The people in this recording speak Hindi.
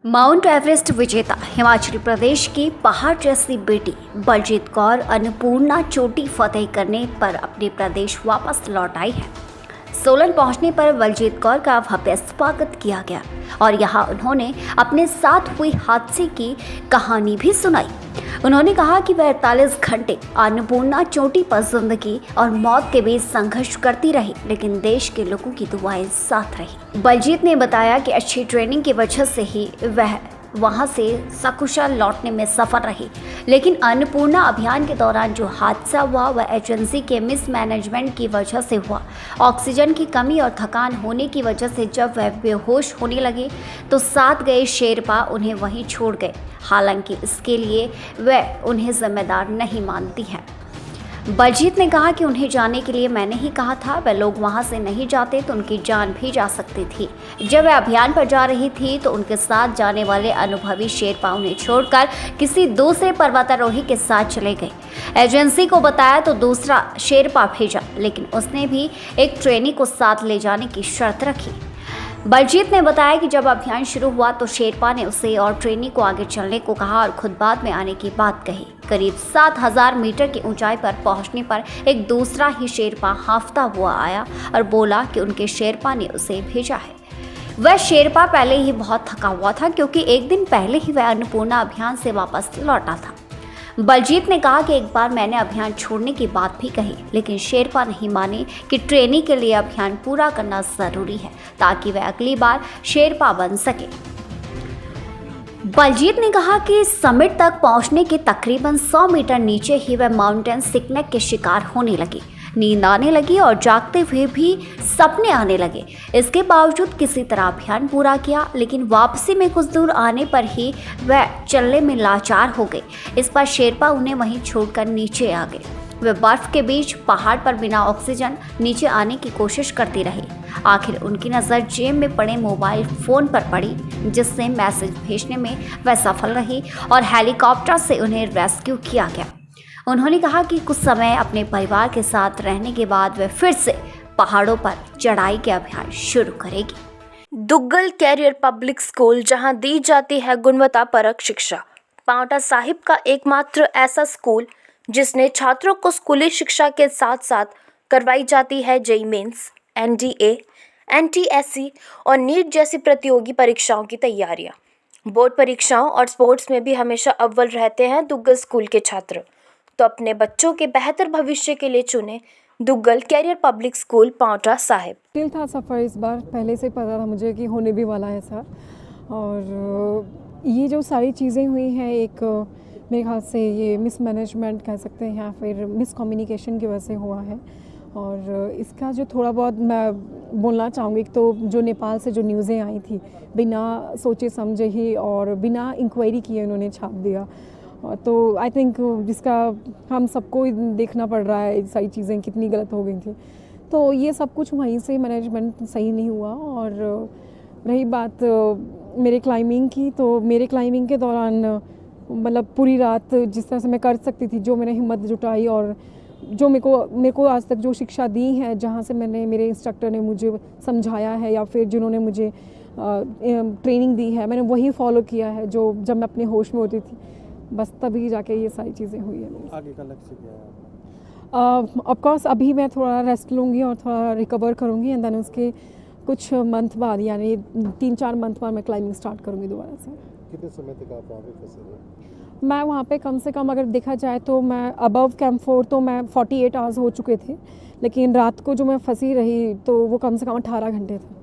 माउंट एवरेस्ट विजेता हिमाचल प्रदेश की पहाड़ जैसी बेटी बलजीत कौर अन्नपूर्णा चोटी फतेह करने पर अपने प्रदेश वापस लौट आई है। सोलन पहुंचने पर बलजीत कौर का भव्य स्वागत किया गया और यहां उन्होंने अपने साथ हुई हादसे की कहानी भी सुनाई। उन्होंने कहा कि वह 48 घंटे अन्नपूर्णा चोटी पर जिंदगी और मौत के बीच संघर्ष करती रही, लेकिन देश के लोगों की दुआएं साथ रही। बलजीत ने बताया कि अच्छी ट्रेनिंग की वजह से ही वह वहां से सकुशल लौटने में सफल रही, लेकिन अन्नपूर्णा अभियान के दौरान जो हादसा हुआ वह एजेंसी के मिसमैनेजमेंट की वजह से हुआ। ऑक्सीजन की कमी और थकान होने की वजह से जब वह बेहोश होने लगे तो साथ गए शेरपा उन्हें वहीं छोड़ गए। हालांकि इसके लिए वह उन्हें जिम्मेदार नहीं मानती है। बलजीत ने कहा कि उन्हें जाने के लिए मैंने ही कहा था, वह लोग वहां से नहीं जाते तो उनकी जान भी जा सकती थी। जब वह अभियान पर जा रही थी तो उनके साथ जाने वाले अनुभवी शेरपा उन्हें छोड़कर किसी दूसरे पर्वतारोही के साथ चले गए। एजेंसी को बताया तो दूसरा शेरपा भेजा, लेकिन उसने भी एक ट्रेनी को साथ ले जाने की शर्त रखी। बलजीत ने बताया कि जब अभियान शुरू हुआ तो शेरपा ने उसे और ट्रेनी को आगे चलने को कहा और खुद बाद में आने की बात कही। करीब 7000 मीटर की ऊंचाई पर पहुंचने पर एक दूसरा ही शेरपा हांफता हुआ आया और बोला कि उनके शेरपा ने उसे भेजा है। वह शेरपा पहले ही बहुत थका हुआ था क्योंकि एक दिन पहले ही वह अन्नपूर्णा अभियान से वापस लौटा था। बलजीत ने कहा कि एक बार मैंने अभियान छोड़ने की बात भी कही, लेकिन शेरपा नहीं माने कि ट्रेनी के लिए अभियान पूरा करना जरूरी है ताकि वह अगली बार शेरपा बन सके। बलजीत ने कहा कि समिट तक पहुंचने के तकरीबन 100 मीटर नीचे ही वह माउंटेन सिकनेस के शिकार होने लगी। नींद आने लगी और जागते हुए भी सपने आने लगे। इसके बावजूद किसी तरह अभियान पूरा किया, लेकिन वापसी में कुछ दूर आने पर ही वह चलने में लाचार हो गए। इस पर शेरपा उन्हें वहीं छोड़कर नीचे आ गए। वे बर्फ के बीच पहाड़ पर बिना ऑक्सीजन नीचे आने की कोशिश करती रही। आखिर उनकी नज़र जेब में पड़े मोबाइल फ़ोन पर पड़ी, जिससे मैसेज भेजने में वह सफल रही और हेलीकॉप्टर से उन्हें रेस्क्यू किया गया। उन्होंने कहा कि कुछ समय अपने परिवार के साथ रहने के बाद वे फिर से पहाड़ों पर चढ़ाई के अभियान शुरू करेगी। दुग्गल कैरियर पब्लिक स्कूल, जहां दी जाती है गुणवत्तापरक शिक्षा। पांवटा साहिब का एकमात्र ऐसा स्कूल जिसने छात्रों को स्कूली शिक्षा के साथ साथ करवाई जाती है जेईई मेंस, एनडीए, एनटीएससी और नीट जैसी प्रतियोगी परीक्षाओं की तैयारियां। बोर्ड परीक्षाओं और स्पोर्ट्स में भी हमेशा अव्वल रहते हैं दुग्गल स्कूल के छात्र। तो अपने बच्चों के बेहतर भविष्य के लिए चुने Duggal career public school, Paonta Sahib. दिल था सफ़र इस बार, पहले से पता था मुझे कि होने भी वाला है ऐसा। और ये जो सारी चीज़ें हुई हैं, एक मेरे ख्याल से ये मिसमैनेजमेंट कह सकते हैं या फिर मिसकम्युनिकेशन की वजह से हुआ है। और इसका जो थोड़ा बहुत मैं बोलना चाहूँगी, तो जो नेपाल से जो न्यूज़ें आई थी, बिना सोचे समझे ही और बिना इंक्वायरी किए उन्होंने छाप दिया। तो आई थिंक जिसका हम सबको देखना पड़ रहा है, सारी चीज़ें कितनी गलत हो गई थी। तो ये सब कुछ वहीं से मैनेजमेंट सही नहीं हुआ। और रही बात मेरे क्लाइंबिंग की, तो मेरे क्लाइंबिंग के दौरान मतलब पूरी रात जिस तरह से मैं कर सकती थी, जो मैंने हिम्मत जुटाई और जो मेरे को आज तक जो शिक्षा दी है, जहाँ से मेरे इंस्ट्रक्टर ने मुझे समझाया है या फिर जिन्होंने मुझे ट्रेनिंग दी है, मैंने वही फॉलो किया है जो जब मैं अपने होश में होती थी। बस तभी जाके ये सारी चीज़ें हुई है। आगे का लक्ष्य क्या है? ऑफ कोर्स अभी मैं थोड़ा रेस्ट लूँगी और थोड़ा रिकवर करूँगी, एंड देन उसके कुछ मंथ बाद, यानी 3-4 मंथ बाद मैं क्लाइंबिंग स्टार्ट करूँगी दोबारा से। कितने समय तक आप वहाँ पे फंसे रहे? मैं वहाँ पे कम से कम अगर देखा जाए तो मैं अबव कैंप 4 तो मैं 48 आवर्स हो चुके थे, लेकिन रात को जो मैं फंसी रही तो वो कम से कम 18 घंटे थे।